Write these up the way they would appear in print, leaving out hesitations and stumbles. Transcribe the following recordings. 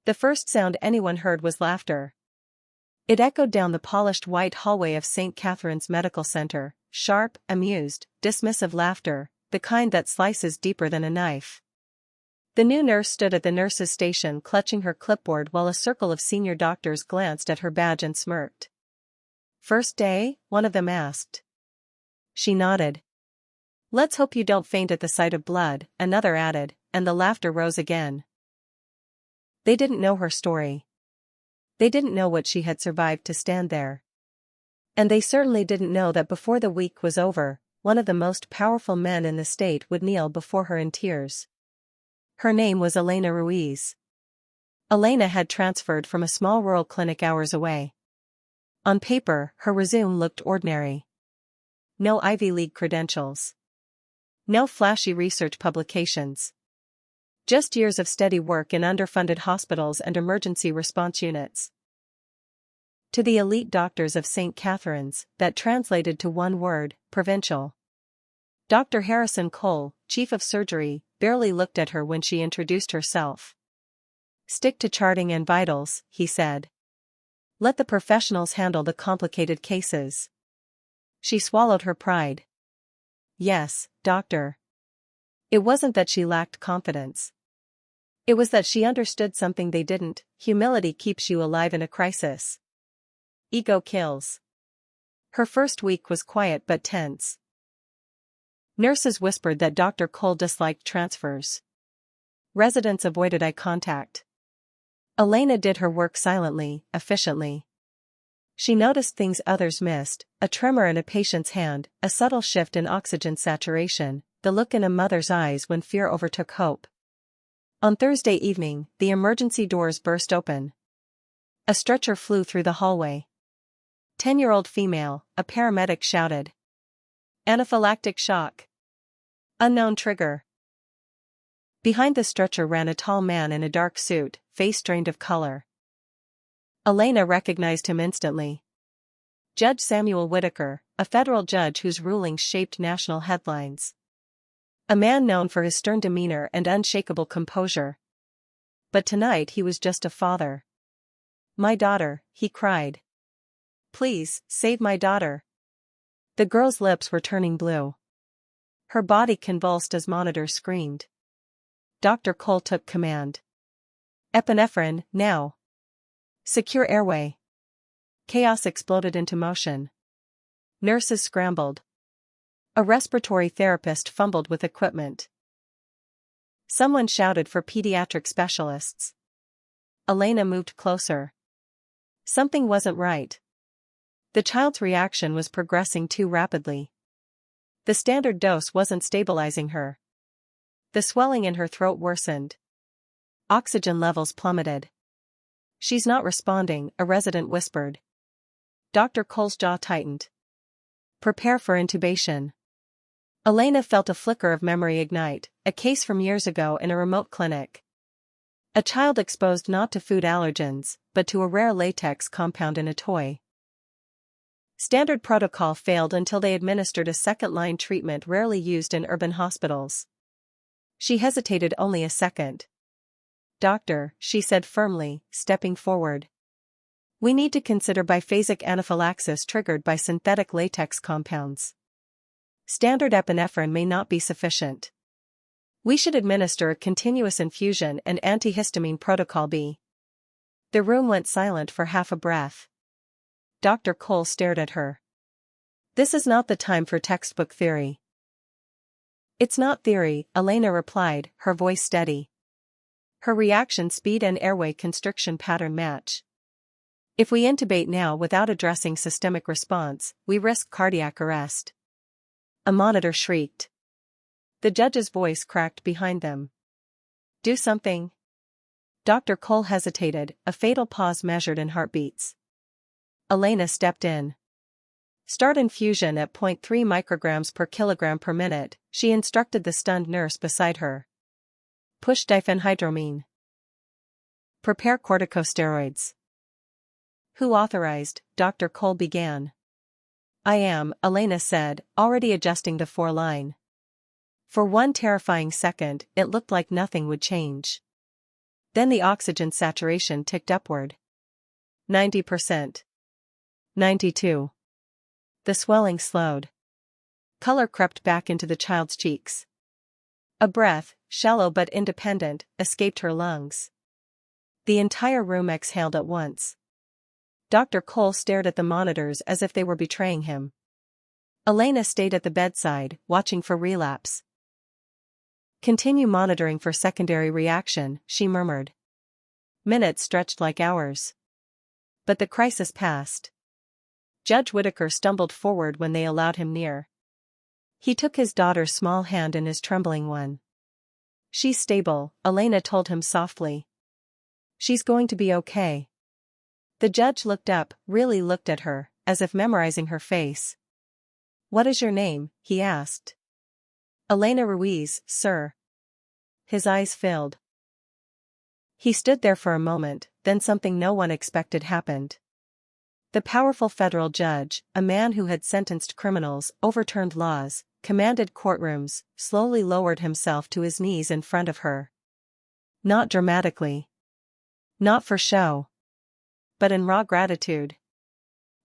The first sound anyone heard was laughter. It echoed down the polished white hallway of St. Catherine's Medical Center, sharp, amused, dismissive laughter, the kind that slices deeper than a knife. The new nurse stood at the nurse's station clutching her clipboard while a circle of senior doctors glanced at her badge and smirked. "First day?" one of them asked. She nodded. "Let's hope you don't faint at the sight of blood," another added, and the laughter rose again. They didn't know her story. They didn't know what she had survived to stand there. And they certainly didn't know that before the week was over, one of the most powerful men in the state would kneel before her in tears. Her name was Elena Ruiz. Elena had transferred from a small rural clinic hours away. On paper, her resume looked ordinary. No Ivy League credentials. No flashy research publications. Just years of steady work in underfunded hospitals and emergency response units. To the elite doctors of St. Catherine's, that translated to one word: provincial. Dr. Harrison Cole, chief of surgery, barely looked at her when she introduced herself. "Stick to charting and vitals," he said. "Let the professionals handle the complicated cases." She swallowed her pride. "Yes, doctor." It wasn't that she lacked confidence. It was that she understood something they didn't: humility keeps you alive in a crisis. Ego kills. Her first week was quiet but tense. Nurses whispered that Dr. Cole disliked transfers. Residents avoided eye contact. Elena did her work silently, efficiently. She noticed things others missed: a tremor in a patient's hand, a subtle shift in oxygen saturation, the look in a mother's eyes when fear overtook hope. On Thursday evening, the emergency doors burst open. A stretcher flew through the hallway. 10-year-old female, a paramedic shouted. "Anaphylactic shock. Unknown trigger." Behind the stretcher ran a tall man in a dark suit, face drained of color. Elena recognized him instantly. Judge Samuel Whitaker, a federal judge whose rulings shaped national headlines. A man known for his stern demeanor and unshakable composure. But tonight he was just a father. "My daughter," he cried. "Please, save my daughter." The girl's lips were turning blue. Her body convulsed as monitors screamed. Dr. Cole took command. "Epinephrine, now. Secure airway." Chaos exploded into motion. Nurses scrambled. A respiratory therapist fumbled with equipment. Someone shouted for pediatric specialists. Elena moved closer. Something wasn't right. The child's reaction was progressing too rapidly. The standard dose wasn't stabilizing her. The swelling in her throat worsened. Oxygen levels plummeted. "She's not responding," a resident whispered. Dr. Cole's jaw tightened. "Prepare for intubation." Elena felt a flicker of memory ignite, a case from years ago in a remote clinic. A child exposed not to food allergens, but to a rare latex compound in a toy. Standard protocol failed until they administered a second-line treatment rarely used in urban hospitals. She hesitated only a second. "Doctor," she said firmly, stepping forward. "We need to consider biphasic anaphylaxis triggered by synthetic latex compounds. Standard epinephrine may not be sufficient. We should administer a continuous infusion and antihistamine protocol B." The room went silent for half a breath. Dr. Cole stared at her. "This is not the time for textbook theory." "It's not theory," Elena replied, her voice steady. Her reaction speed and airway constriction pattern match. "If we intubate now without addressing systemic response, we risk cardiac arrest." A monitor shrieked. The judge's voice cracked behind them. "Do something." Dr. Cole hesitated, a fatal pause measured in heartbeats. Elena stepped in. "Start infusion at 0.3 micrograms per kilogram per minute," she instructed the stunned nurse beside her. "Push diphenhydramine. Prepare corticosteroids." "Who authorized?" Dr. Cole began. "I am," Elena said, already adjusting the 4-line. For one terrifying second, it looked like nothing would change. Then the oxygen saturation ticked upward. 90%. 92. The swelling slowed. Color crept back into the child's cheeks. A breath, shallow but independent, escaped her lungs. The entire room exhaled at once. Dr. Cole stared at the monitors as if they were betraying him. Elena stayed at the bedside, watching for relapse. "Continue monitoring for secondary reaction," she murmured. Minutes stretched like hours. But the crisis passed. Judge Whitaker stumbled forward when they allowed him near. He took his daughter's small hand in his trembling one. "She's stable," Elena told him softly. "She's going to be okay." The judge looked up, really looked at her, as if memorizing her face. "What is your name?" he asked. "Elena Ruiz, sir." His eyes filled. He stood there for a moment, then something no one expected happened. The powerful federal judge, a man who had sentenced criminals, overturned laws, commanded courtrooms, slowly lowered himself to his knees in front of her. Not dramatically. Not for show. But in raw gratitude.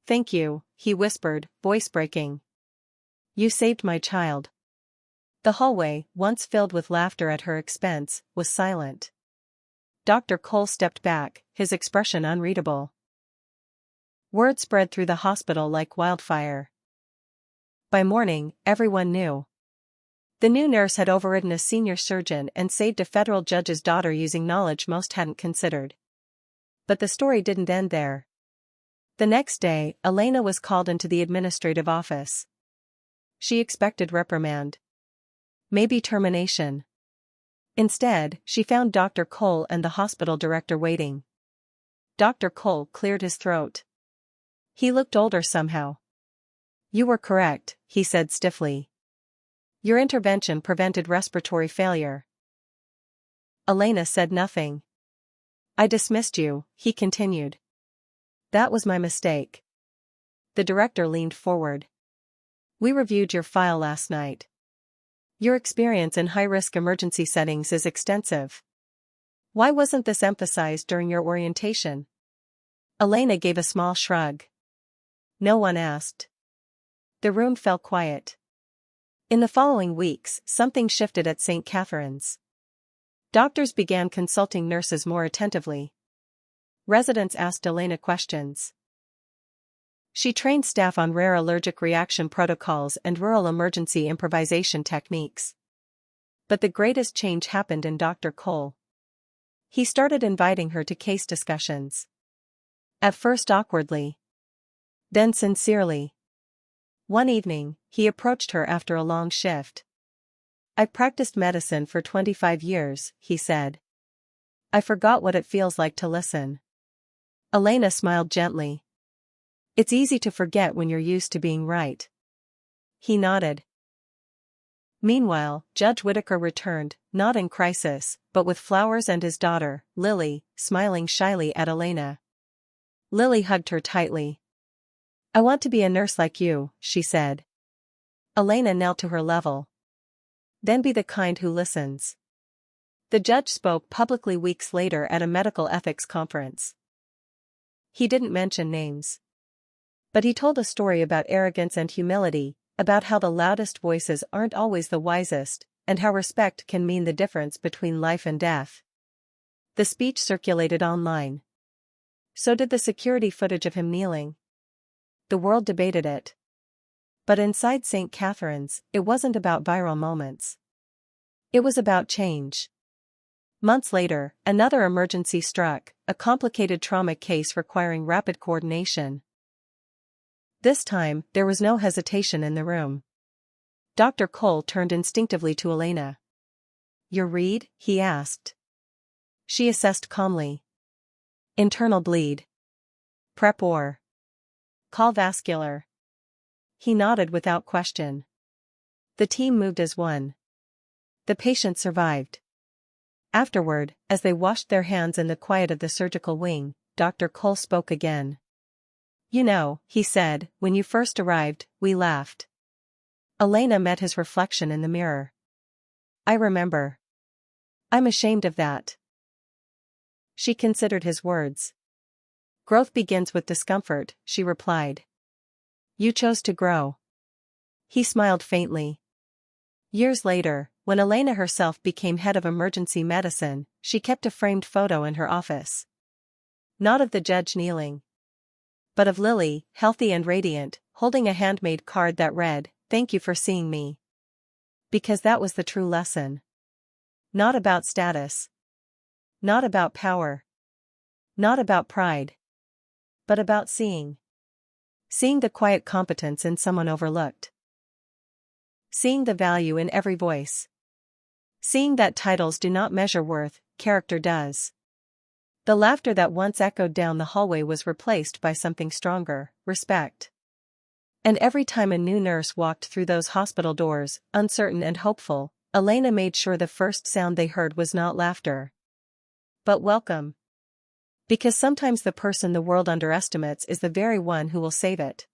"Thank you," he whispered, voice breaking. "You saved my child." The hallway, once filled with laughter at her expense, was silent. Dr. Cole stepped back, his expression unreadable. Word spread through the hospital like wildfire. By morning, everyone knew. The new nurse had overridden a senior surgeon and saved a federal judge's daughter using knowledge most hadn't considered. But the story didn't end there. The next day, Elena was called into the administrative office. She expected reprimand. Maybe termination. Instead, she found Dr. Cole and the hospital director waiting. Dr. Cole cleared his throat. He looked older somehow. "You were correct," he said stiffly. "Your intervention prevented respiratory failure." Elena said nothing. "I dismissed you," he continued. "That was my mistake." The director leaned forward. "We reviewed your file last night. Your experience in high-risk emergency settings is extensive. Why wasn't this emphasized during your orientation?" Elena gave a small shrug. No one asked. The room fell quiet. In the following weeks, something shifted at St. Catherine's. Doctors began consulting nurses more attentively. Residents asked Elena questions. She trained staff on rare allergic reaction protocols and rural emergency improvisation techniques. But the greatest change happened in Dr. Cole. He started inviting her to case discussions. At first awkwardly. Then sincerely. One evening, he approached her after a long shift. "I've practiced medicine for 25 years, he said. "I forgot what it feels like to listen." Elena smiled gently. "It's easy to forget when you're used to being right." He nodded. Meanwhile, Judge Whitaker returned, not in crisis, but with flowers and his daughter, Lily, smiling shyly at Elena. Lily hugged her tightly. "I want to be a nurse like you," she said. Elena knelt to her level. "Then be the kind who listens." The judge spoke publicly weeks later at a medical ethics conference. He didn't mention names. But he told a story about arrogance and humility, about how the loudest voices aren't always the wisest, and how respect can mean the difference between life and death. The speech circulated online. So did the security footage of him kneeling. The world debated it. But inside St. Catherine's, it wasn't about viral moments. It was about change. Months later, another emergency struck, a complicated trauma case requiring rapid coordination. This time, there was no hesitation in the room. Dr. Cole turned instinctively to Elena. "Your read?" he asked. She assessed calmly. "Internal bleed. Prep or. Call vascular." He nodded without question. The team moved as one. The patient survived. Afterward, as they washed their hands in the quiet of the surgical wing, Dr. Cole spoke again. "You know," he said, "when you first arrived, we laughed." Elena met his reflection in the mirror. "I remember. I'm ashamed of that." She considered his words. Growth begins with discomfort, she replied. You chose to grow. He smiled faintly. Years later, when Elena herself became head of emergency medicine, she kept a framed photo in her office. Not of the judge kneeling, but of Lily, healthy and radiant, holding a handmade card that read, "Thank you for seeing me." Because that was the true lesson. Not about status. Not about power. Not about pride. But about seeing. Seeing the quiet competence in someone overlooked. Seeing the value in every voice. Seeing that titles do not measure worth, character does. The laughter that once echoed down the hallway was replaced by something stronger, respect. And every time a new nurse walked through those hospital doors, uncertain and hopeful, Elena made sure the first sound they heard was not laughter, but welcome. Because sometimes the person the world underestimates is the very one who will save it.